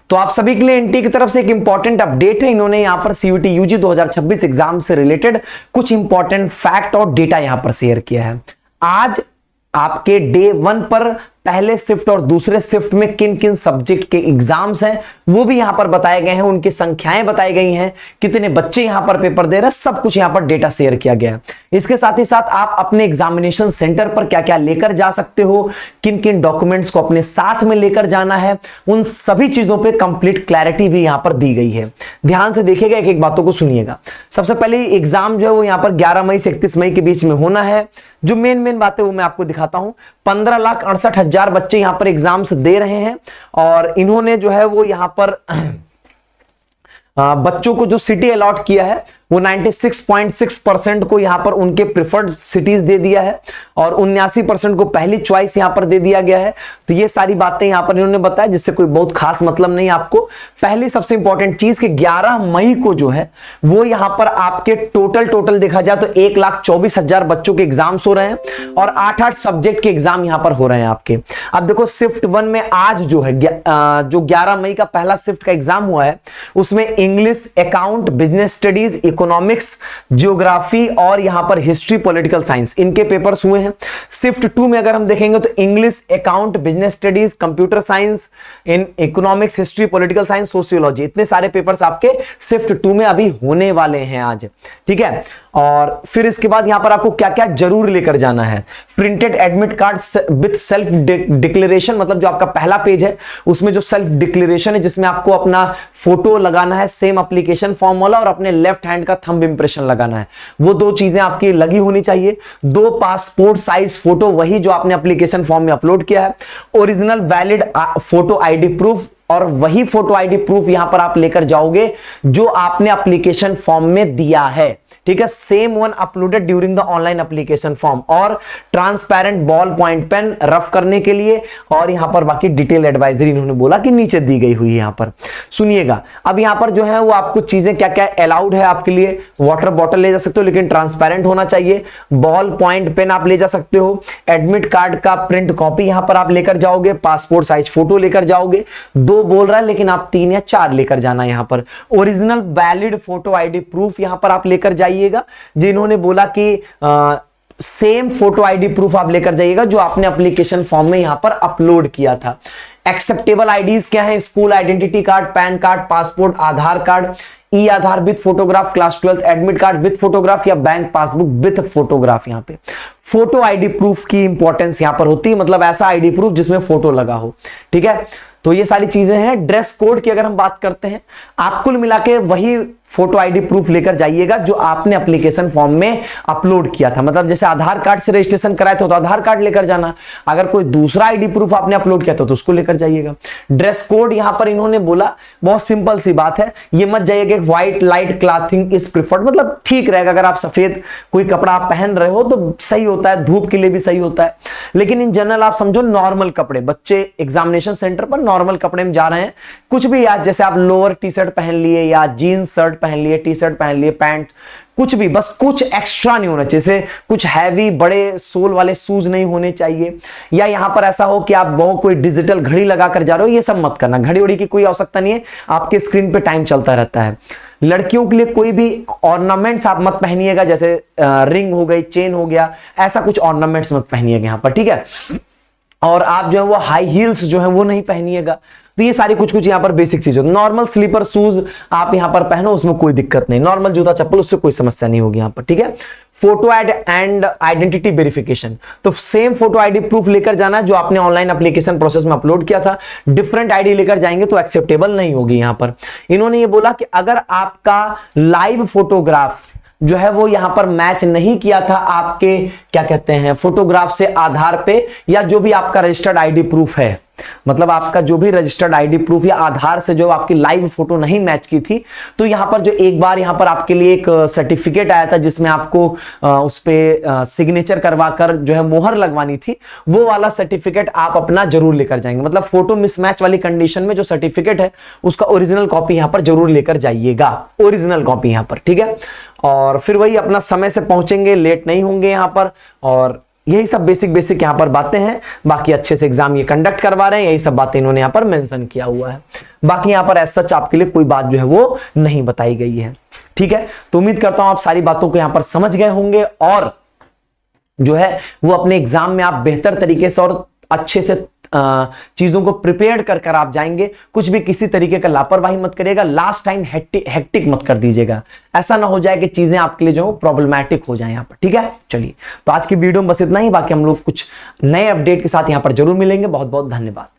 तो आप सभी के लिए एनटीए की तरफ से एक इंपॉर्टेंट अपडेट है। इन्होंने यहां पर सीयूटी यूजी 2026 एग्जाम से रिलेटेड कुछ इंपॉर्टेंट फैक्ट और डेटा यहां पर शेयर किया है। आज आपके डे 1 पर पहले शिफ्ट और दूसरे शिफ्ट में किन किन सब्जेक्ट के एग्जाम्स हैं वो भी यहां पर बताए गए हैं, उनकी संख्याएं बताई गई हैं, कितने बच्चे यहां पर पेपर दे रहे हैं, सब कुछ यहां पर डेटा शेयर किया गया है। इसके साथ ही साथ आप अपने एग्जामिनेशन सेंटर पर क्या क्या लेकर जा सकते हो, किन किन डॉक्यूमेंट्स को अपने साथ में लेकर जाना है, उन सभी चीजों पर कंप्लीट क्लैरिटी भी यहां पर दी गई है। ध्यान से देखिएगा, एक एक बातों को सुनिएगा। सबसे पहले एग्जाम जो है वो यहां पर 11 मई से 31 मई के बीच में होना है। जो मेन बातें वो मैं आपको दिखाता हूं। 15,68,000 बच्चे यहां पर एग्जाम्स दे रहे हैं और इन्होंने जो है वो यहां पर बच्चों को जो सिटी अलॉट किया है वो 96.6% को यहां पर उनके प्रिफर्ड सिटीज दे दिया है और 79% को पहली चॉइस यहां पर दे दिया गया है। तो ये सारी बातें यहां पर इन्होंने बताया, जिससे कोई बहुत खास मतलब नहीं आपको। पहली सबसे इंपॉर्टेंट चीज कि 11 मई को जो है वो यहां पर आपके टोटल देखा जाए तो 1,24,000 बच्चों के एग्जाम्स हो रहे हैं और 8-8 सब्जेक्ट के एग्जाम यहां पर हो रहे हैं आपके। अब देखो शिफ्ट 1 में आज जो है जो 11 मई का पहला शिफ्ट का एग्जाम हुआ है उसमें English, account, business studies, economics, geography और यहां पर हिस्ट्री, पॉलिटिकल साइंस, इनके पेपर्स हुए हैं। शिफ्ट 2 में अगर हम देखेंगे तो English, account, business studies, computer science, in economics, history, political science, sociology, इतने सारे पेपर्स आपके शिफ्ट 2 में अभी होने वाले हैं आज। ठीक है, और फिर इसके बाद यहां पर आपको क्या क्या जरूर लेकर जाना है। Printed admit card with self declaration, मतलब जो आपका पहला पेज है उसमें जो सेल्फ डिक्लेरेशन है जिसमें आपको अपना फोटो लगाना है, सेम एप्लीकेशन फॉर्म वाला, और अपने लेफ्ट हैंड का थंब इंप्रेशन लगाना है। वो 2 चीजें आपकी लगी होनी चाहिए। 2 पासपोर्ट साइज फोटो, वही जो आपने एप्लीकेशन फॉर्म में अपलोड किया है। Original valid photo ID proof, और वही फोटो आईडी प्रूफ यहां पर आप लेकर जाओगे जो आपने एप्लीकेशन फॉर्म में दिया है। ठीक है, same one uploaded during the online application form, और transparent ball point pen rough करने के लिए, और यहां पर बाकी डिटेल एडवाइजरी इन्होंने बोला कि नीचे दी गई हुई है। यहां पर सुनिएगा, अब यहां पर जो है वो आपको चीजें क्या क्या अलाउड है आपके लिए। वाटर बॉटल ले जा सकते हो लेकिन ट्रांसपेरेंट होना चाहिए। बॉल पॉइंट पेन आप ले जा सकते हो। एडमिट कार्ड का प्रिंट कॉपी यहां पर आप लेकर जाओगे। पासपोर्ट साइज फोटो लेकर जाओगे। 2 बोल रहा है लेकिन आप 3 या 4 लेकर जाना यहां पर। Original valid photo ID proof यहां पर आप लेकर जाइएगा। जिन्होंने बोला कि सेम फोटो आईडी प्रूफ आप लेकर जाइएगा जो आपने एप्लीकेशन फॉर्म में यहां पर अपलोड किया था। एक्सेप्टेबल आईडीज क्या है? School identity card, pan card, passport, Aadhaar card, E Aadhaar with photograph, class 12 admit card with photograph, या बैंक पासबुक विद फोटोग्राफ। यहां पे फोटो आईडी प्रूफ की इंपॉर्टेंस यहां पर होती है, मतलब ऐसा आईडी प्रूफ जिसमें फोटो लगा हो। ठीक है, तो ये सारी चीजें हैं। ड्रेस कोड की अगर हम बात करते हैं, आप कुल मिला के वही फोटो आईडी प्रूफ लेकर जाइएगा जो आपने एप्लीकेशन फॉर्म में अपलोड किया था। मतलब जैसे आधार कार्ड से रजिस्ट्रेशन कराए थे तो आधार कार्ड लेकर जाना, अगर कोई दूसरा आईडी प्रूफ आपने अपलोड किया था तो उसको लेकर जाइएगा। ड्रेस कोड यहां पर इन्होंने बोला, बहुत सिंपल सी बात है, ये मत जाइएगा white light clothing is preferred, मतलब ठीक रहेगा अगर आप सफेद कोई कपड़ा आप पहन रहे हो तो सही होता है, धूप के लिए भी सही होता है। लेकिन इन जनरल आप समझो नॉर्मल कपड़े, बच्चे एग्जामिनेशन सेंटर पर नॉर्मल कपड़े में जा रहे हैं, कुछ भी यार जैसे आप लोअर टी शर्ट पहन लिए या जीन्स शर्ट पहन लिए, टी शर्ट पहन लिए, पैंट, कुछ भी, बस कुछ एक्स्ट्रा नहीं होना चाहिए। जैसे कुछ हैवी बड़े सोल वाले शूज नहीं होने चाहिए, या यहां पर ऐसा हो कि आप बहुत कोई डिजिटल घड़ी लगाकर जा रहे हो, ये सब मत करना। घड़ी उड़ी की कोई आवश्यकता नहीं है, आपके स्क्रीन पे टाइम चलता रहता है। लड़कियों के लिए कोई भी ऑर्नामेंट्स आप मत पहनिएगा, जैसे रिंग हो गई, चेन हो गया, ऐसा कुछ ऑर्नामेंट्स मत पहनिएगा यहां पर। ठीक है, और आप जो है वो हाई हील्स जो है वो नहीं पहनिएगा। तो ये सारी कुछ यहां पर बेसिक चीज होती है। नॉर्मल स्लीपर शूज आप यहां पर पहनो, उसमें कोई दिक्कत नहीं। नॉर्मल जूता चप्पल, उससे कोई समस्या नहीं होगी यहां पर। ठीक है, फोटो एंड आइडेंटिटी वेरिफिकेशन, तो सेम फोटो आईडी प्रूफ लेकर जाना है जो आपने ऑनलाइन एप्लीकेशन प्रोसेस में अपलोड किया था। डिफरेंट आईडी लेकर जाएंगे तो एक्सेप्टेबल नहीं होगी यहां पर। इन्होंने ये बोला कि अगर आपका लाइव फोटोग्राफ जो है वो यहां पर मैच नहीं किया था आपके क्या कहते हैं फोटोग्राफ से आधार पे, या जो भी आपका रजिस्टर्ड आईडी प्रूफ है, मतलब आपका जो भी रजिस्टर्ड आईडी प्रूफ या आधार से जो आपकी लाइव फोटो नहीं मैच की थी, तो यहां पर जो एक बार यहां पर आपके लिए एक सर्टिफिकेट आया था जिसमें आपको उस पे सिग्नेचर करवाकर जो है मोहर लगवानी थी, वो वाला सर्टिफिकेट आप अपना जरूर लेकर जाएंगे। मतलब फोटो मिसमैच वाली कंडीशन में जो सर्टिफिकेट है उसका ओरिजिनल कॉपी यहां पर जरूर लेकर जाइएगा, ओरिजिनल कॉपी यहां पर। ठीक है, और फिर वही अपना समय से पहुंचेंगे, लेट नहीं होंगे यहां पर, और यही सब बेसिक यहां पर बातें हैं। बाकी अच्छे से एग्जाम ये कंडक्ट करवा रहे हैं, यही सब बातें इन्होंने यहां पर मेंशन किया हुआ है। बाकी यहां पर एज सच आपके लिए कोई बात जो है वो नहीं बताई गई है। ठीक है, तो उम्मीद करता हूं आप सारी बातों को यहां पर समझ गए होंगे और जो है वो अपने एग्जाम में आप बेहतर तरीके से और अच्छे से चीजों को प्रिपेयर कर आप जाएंगे। कुछ भी किसी तरीके का लापरवाही मत करिएगा, लास्ट टाइम हेक्टिक मत कर दीजिएगा, ऐसा ना हो जाए कि चीजें आपके लिए जो है प्रॉब्लमैटिक हो जाए यहां पर। ठीक है, चलिए तो आज की वीडियो में बस इतना ही। बाकी हम लोग कुछ नए अपडेट के साथ यहां पर जरूर मिलेंगे। बहुत बहुत धन्यवाद।